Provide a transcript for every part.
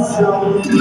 Corazón.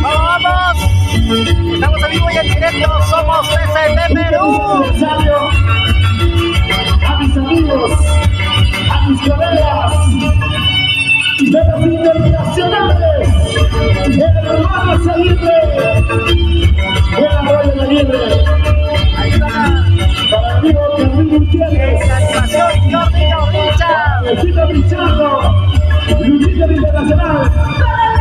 ¡Vamos! Estamos en vivo y en directo, somos desde Perú. A mis amigos, a mis colegas de los internacionales, el hermano Salitre, el Arroyo de la Liebre. Ahí está Para el amigo Camilo Gutiérrez, la animación Jordi Richa. Luchito Richardo, Luchito Internacional. Para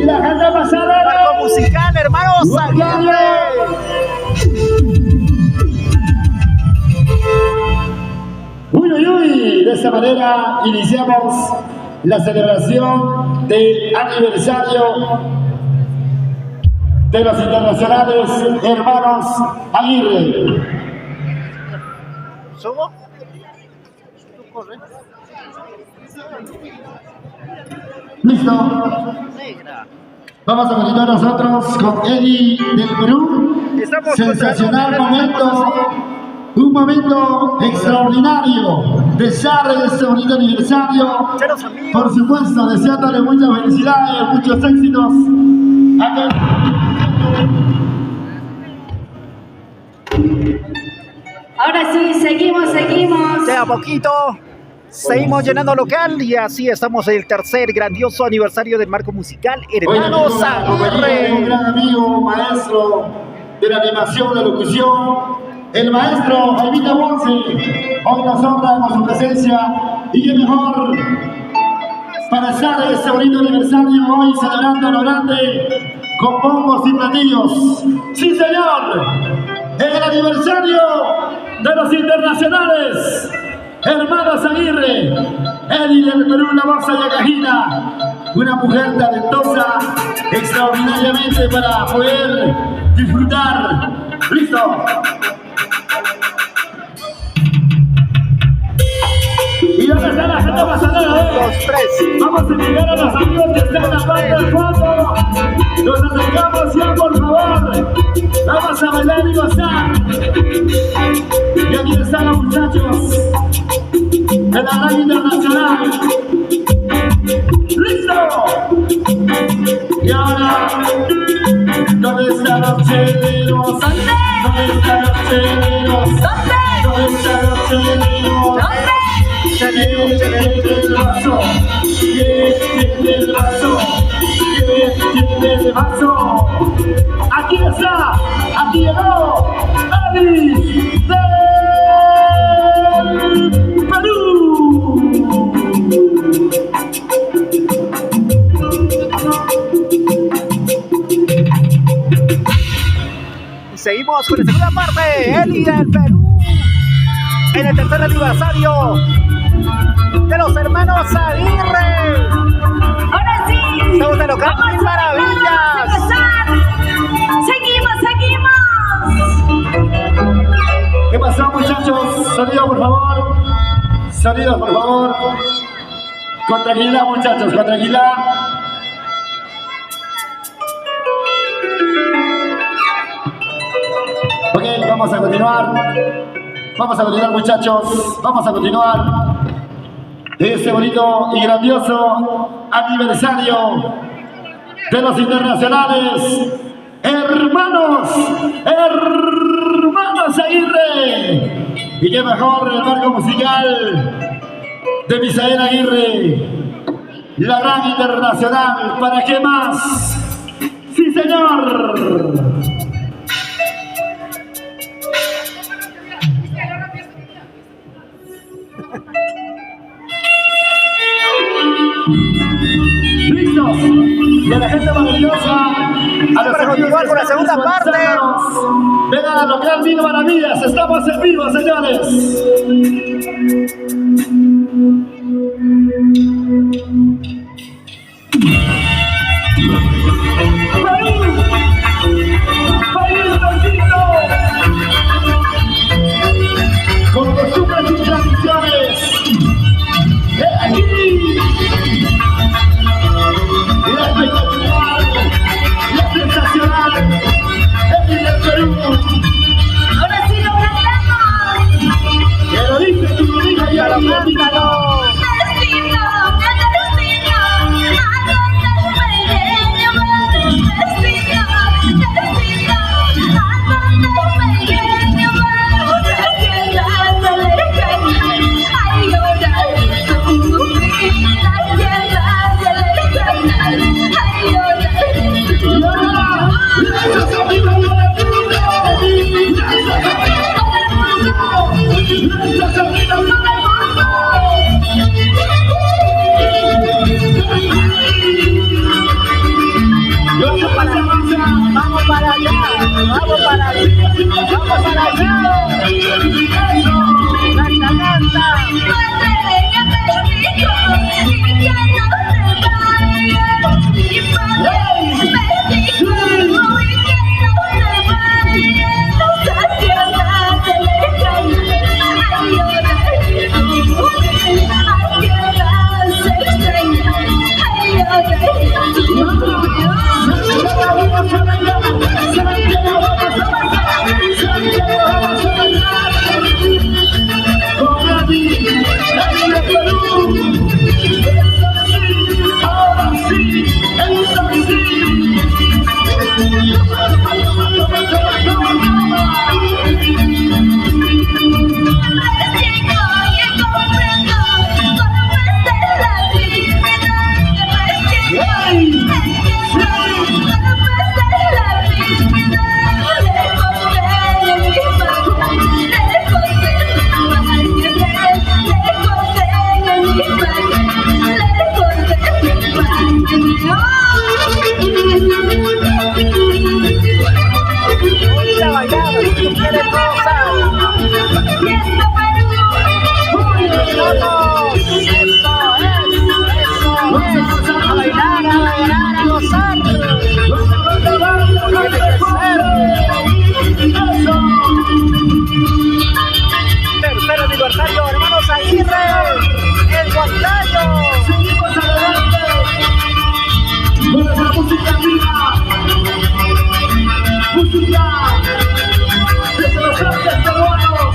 la gente pasarela. Marco Musical, hermanos Aguirre. Uy, uy, uy. De esa manera iniciamos la celebración del aniversario de los internacionales hermanos Aguirre. ¿Subo? Listo. Negra. Vamos a continuar nosotros con Eddie del Perú. Estamos Sensacional con- momento. Un momento extraordinario. Desear este bonito aniversario. Cheros amigos. Por supuesto, deseándole muchas felicidades, muchos éxitos. Ahora sí, seguimos. De a poquito seguimos llenando local y así estamos en el tercer grandioso aniversario del Marco Musical Hermanos Un Aguirre. gran amigo, maestro de la animación, de locución, el maestro Jaimito Ponce. Hoy nos honra con su presencia y qué mejor para estar en este bonito aniversario hoy celebrando lo grande con bombos y platillos. ¡Sí, señor! En el aniversario de los internacionales hermanos Aguirre, Eddie del Perú, la voz yacajina, una mujer talentosa extraordinariamente para poder disfrutar. ¡Listo! ¿Y dónde está la gente pasarela, Los tres. Vamos a invitar a los amigos que están en la parte del fondo. Nos acercamos ya, por favor. Vamos a bailar y gozar. Y aquí están los muchachos de la radio internacional. ¡Listo! Y ahora, ¿dónde están los cheleros? ¿Dónde están los cheleros? ¿Dónde están los cheleros? ¿Quién tiene el vaso? ¿Quién tiene el vaso? ¿Quién tiene el vaso? Aquí está, aquí llegó Eddie del Perú. Y seguimos con la segunda parte, Eddie del Perú, en el tercer aniversario de los hermanos Aguirre. Ahora sí. Estamos de local, Vamos mil a maravillas. empezar. Seguimos. ¿Qué pasó, muchachos? Sonido, por favor. Sonido, por favor. Con tranquilidad, muchachos, con tranquilidad. Ok, vamos a continuar. Vamos a continuar, muchachos. Vamos a continuar este bonito y grandioso aniversario de los internacionales hermanos Aguirre. Y qué mejor el marco musical de Misael Aguirre, la gran internacional. ¿Para qué más? ¡Sí, señor! ¡Listos! Y a la gente maravillosa, a los Para continuar con la segunda parte. Vengan a local Mil Maravillas, estamos en vivo, señores. ¡País bendito! Con costumbres y tradiciones. Aquí. La espectacular, la sensacional, Eddie del Perú. Ahora sí lo cantamos. Que lo dice tu amiga ya. vamos para allá, vamos para allá, vamos para allá, vamos para allá. Canta, canta. Tercer aniversario, hermanos Aguirre, el Guantayo. Seguimos adelante con nuestra música viva, música desde los Andes peruanos.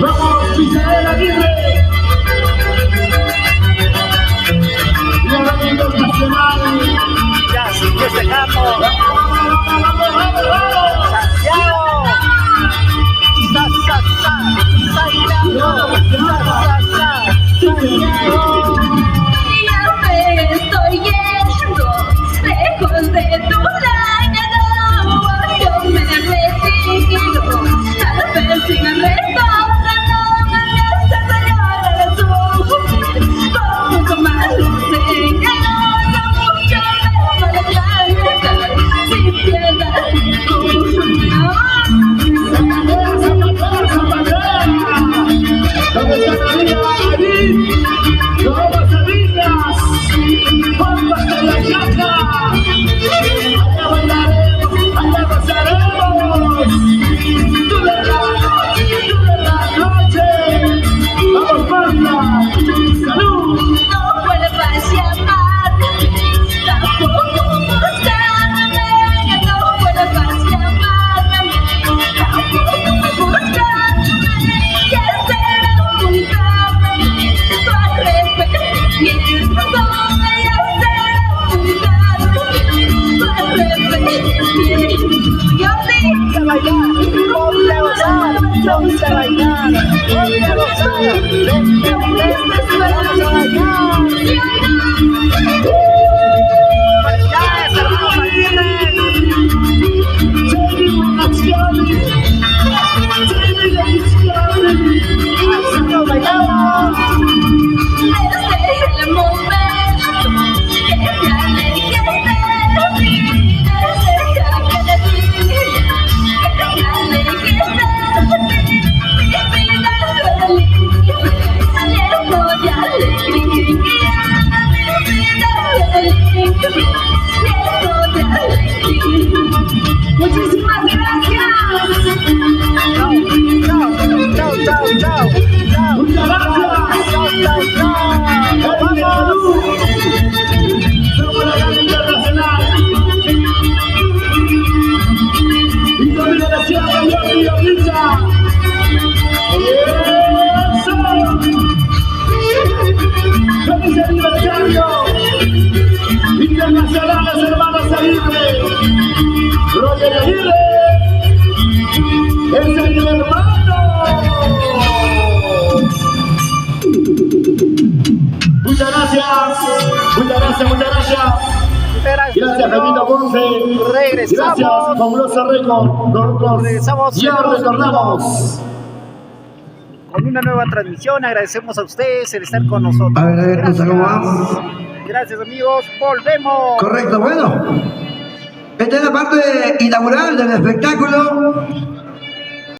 Vamos, Misael Aguirre. Y ahora viene el nacional. Ya sí festejamos. Santiago. Santiago. Ya me estoy yendo, lejos de tu lado. Yo me retiro, tal vez sin retorno. Me hace dañar el sol, poco más lo señalo. Mucho me maltrata, sin piedad. ¿Dónde está María Marín? ¡Vamos, Sevillas! ¡Vamos a la casa! ¡Allá bailaremos! ¡Allá gozaremos! ¡Tú de la noche! ¡Vamos, banda! ¡Salud! No vuelvas a llamarme, tampoco buscarme. No vuelvas a llamarme, tampoco buscarme. Ya será muy tarde, tu arrepentimiento. Ya será muy tarde, tu arrepentimiento. Yo Ponte a bailar, ponte a gozar, ponte a bailar, ponte a gozar, vente, vamos a bailar. Felicidades, hermanos Aguirre. Así nos bailamos. Desde el momento que te alejes de mí, deja que te diga que te alejes de mí, mi vida feliz, lleno de alegría, mi vida feliz, lleno de alegría. Muchísimas gracias. Chao, chao, chao, chao, chao, chao. Muchas gracias. Chao, chao, chao. Nos vamos. Somos la gran internacional. Y también le decíamos a Jordi Oblicha. ¡Eso! ¡Feliz aniversario! Internacionales, hermanos Aguirre. Roger Aguirre es el hermano. Muchas gracias, muchas gracias, muchas gracias. Gracias, Jaimito Ponce. Regresamos. Gracias, Fabulosa Récord. Nosotros Regresamos ya en unos retornamos. Con una nueva transmisión, agradecemos a ustedes el estar con nosotros. A ver, Gracias. ¿cómo vamos? Gracias, amigos. Volvemos. Correcto, bueno. Esta es la parte inaugural del espectáculo.